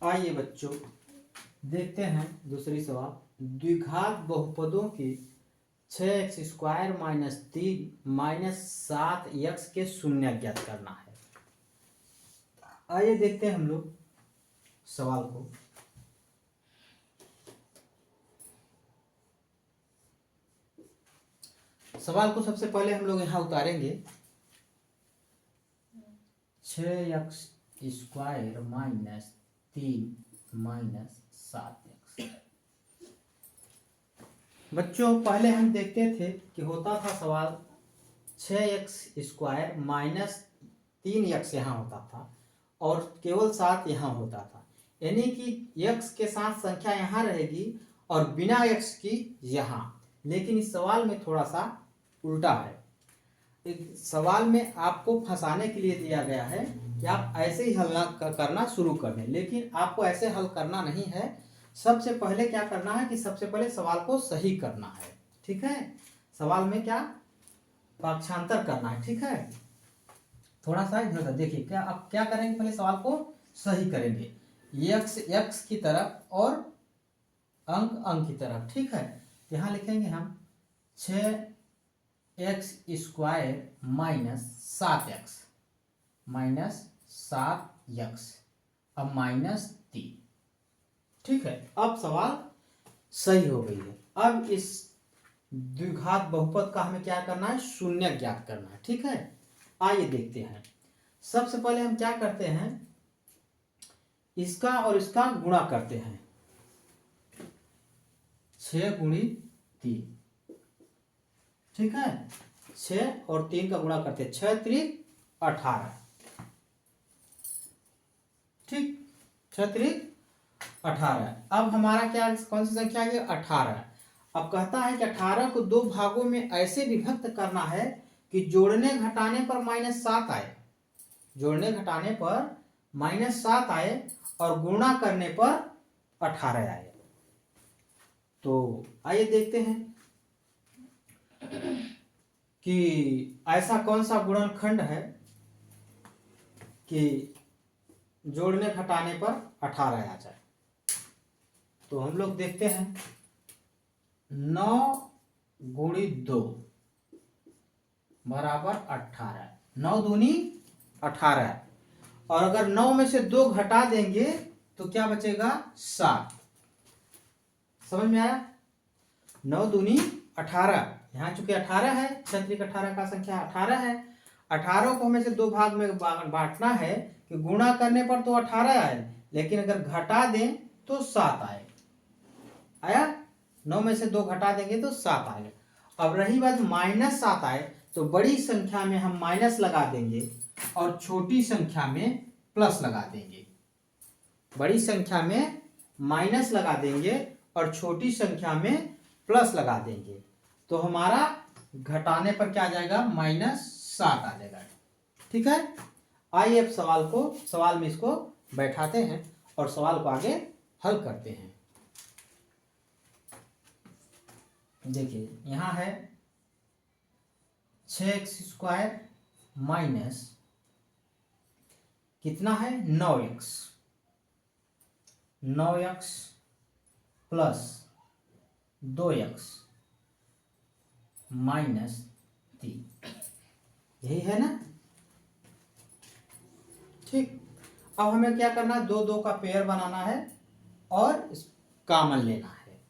आइए बच्चों देखते हैं दूसरी सवाल। द्विघात बहुपदों की 6x² माइनस 3 माइनस 7x के शून्य ज्ञात करना है। आइए देखते हैं हम लोग सवाल को। सवाल को सबसे पहले हम लोग यहाँ उतारेंगे। 6x² minus 3 minus 7x। बच्चों पहले हम देखते थे कि होता था सवाल 6x² माइनस 3x यहाँ होता था और केवल 7 यहाँ होता था, यानी कि x के साथ संख्या यहाँ रहेगी और बिना x की यहाँ। लेकिन इस सवाल में थोड़ा सा उल्टा है। इस सवाल में आपको फंसाने के लिए दिया गया है कि आप ऐसे ही हल करना शुरू कर दें, लेकिन आपको ऐसे हल करना नहीं है। सबसे पहले क्या करना है कि सबसे पहले सवाल को सही करना है। ठीक है, सवाल में क्या पक्षांतर करना है। ठीक है, थोड़ा सा इधर देखिए क्या आप क्या करेंगे, पहले सवाल को सही करेंगे। x की तरफ और अंक की तरफ। ठीक है, यहाँ लिखेंगे हम 6x² minus 7x minus 7x अब माइनस 3। ठीक है, अब सवाल सही हो गई है। अब इस द्विघात बहुपद का हमें क्या करना है, शून्य ज्ञात करना है। ठीक है, आइए देखते हैं। सबसे पहले हम क्या करते हैं, इसका और इसका गुणा करते हैं। 6 गुणी 3। ठीक है, 6 और 3 का गुणा करते हैं। 6 त्रिक 18। ठीक, 6 त्रिक 18। अब हमारा क्या कौन सी संख्या है, 18। अब कहता है कि 18 को दो भागों में ऐसे विभक्त करना है कि जोड़ने घटाने पर -7 आए, जोड़ने घटाने पर -7 आए और गुणा करने पर 18 आए। तो आइए देखते हैं कि ऐसा कौन सा गुणनखंड है कि जोड़ने घटाने पर 18 आ जाए। तो हम लोग देखते हैं 9 गुणी 2 बराबर 18। 9 दूनी 18। और अगर 9 में से 2 घटा देंगे तो क्या बचेगा, 7। समझ में आया, 9 दूनी 18। यहाँ चूंकि 18 है, 6 त्रिक 18 का संख्या 18 है। 18 को हमें से 2 भाग में बांटना है कि गुणा करने पर तो 18 आए, लेकिन अगर घटा दें तो 7 आए। आया, 9 में से 2 घटा देंगे तो 7 आएगा। अब रही बात -7 आए तो बड़ी संख्या में हम माइनस लगा देंगे और छोटी संख्या में प्लस लगा देंगे। बड़ी संख्या में माइनस लगा देंगे और छोटी संख्या में प्लस लगा देंगे। तो हमारा घटाने पर क्या आ जाएगा, -7 आ जाएगा। ठीक है, आइए अब सवाल में इसको बैठाते हैं और सवाल को आगे हल करते हैं। देखिए यहाँ है 6x² माइनस कितना है, 9x प्लस 2x माइनस 3। यही है ना। ठीक, अब हमें क्या करना है, 2 का पेयर बनाना है और कॉमन लेना है।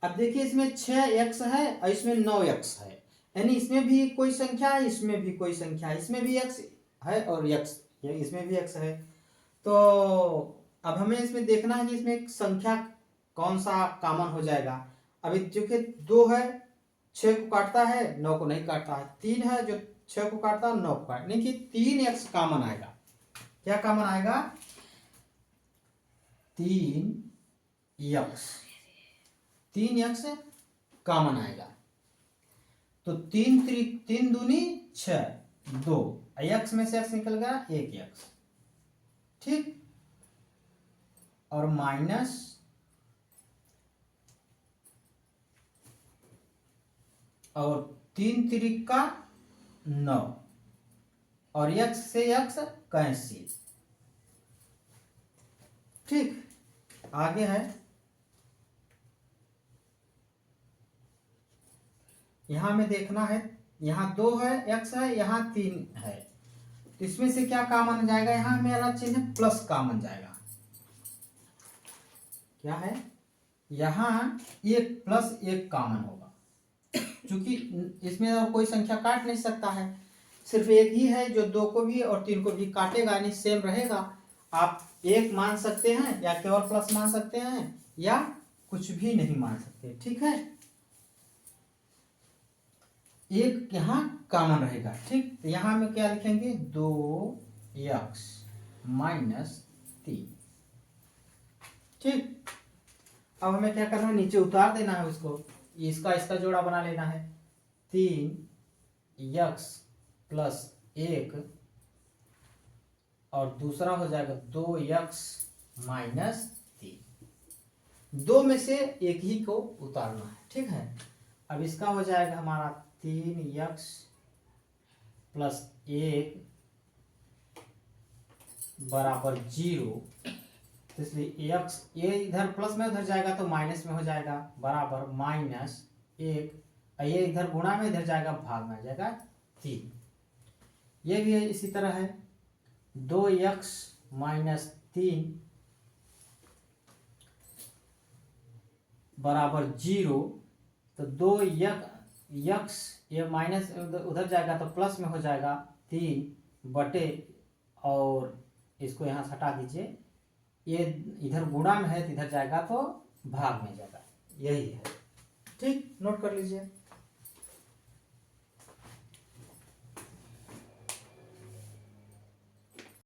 अब देखिए इसमें 6x है और इसमें 9x है, यानी इसमें भी कोई संख्या है, इसमें भी कोई संख्या है, इसमें भी x है और x इसमें भी x है। तो अब हमें इसमें देखना है कि इसमें एक संख्या कौन सा कॉमन हो जाएगा। अभी चूंकि 2 है, 6 को काटता है, 9 को नहीं काटता है। 3 है जो 6 को काटता है, 9 को काटता, यानी कि 3x कॉमन आएगा। क्या कॉमन आएगा, 3x कॉमन आएगा। तो 3 दूनी 6, 2 x में से x निकल गया 1x। ठीक, और माइनस और 3 त्रिक का 9 और x से x कैंसिल। ठीक, आगे है, यहां में देखना है, यहाँ 2 है, x है, यहाँ 3 है, तो इसमें से क्या कॉमन जाएगा, यहाँ मेरा चिन्ह है प्लस कॉमन जाएगा। क्या है, यहाँ 1 प्लस 1 कॉमन होगा, क्योंकि इसमें और कोई संख्या काट नहीं सकता है, सिर्फ एक ही है जो 2 को भी और 3 को भी काटेगा, यानी सेम रहेगा। आप 1 मान सकते हैं या केवल प्लस मान सकते हैं या कुछ भी नहीं मान सकते, ठीक है। एक यहाँ कॉमन रहेगा, ठीक। तो यहाँ में क्या लिखेंगे, 2x माइनस 3, ठीक। अब हमें क्या करना है, नीचे उतार देना है उसको, इसका जोड़ा बना लेना है, 3x प्लस 1 और दूसरा हो जाएगा 2x माइनस 3। 2 में से एक ही को उतारना है, ठीक है। अब इसका हो जाएगा हमारा 3x प्लस 1 बराबर 0, तो इसलिए x, ये इधर प्लस में उधर जाएगा तो माइनस में हो जाएगा, बराबर -1, ये इधर गुणा में इधर जाएगा भाग में आ जाएगा 3। ये भी है इसी तरह है, 2x माइनस 3 बराबर 0, तो 2x, ये माइनस उधर जाएगा तो प्लस में हो जाएगा 3 बटे, और इसको यहाँ से हटा दीजिए, ये इधर गुणा में है तो इधर जाएगा तो भाग में जाएगा, यही है, ठीक। नोट कर लीजिए।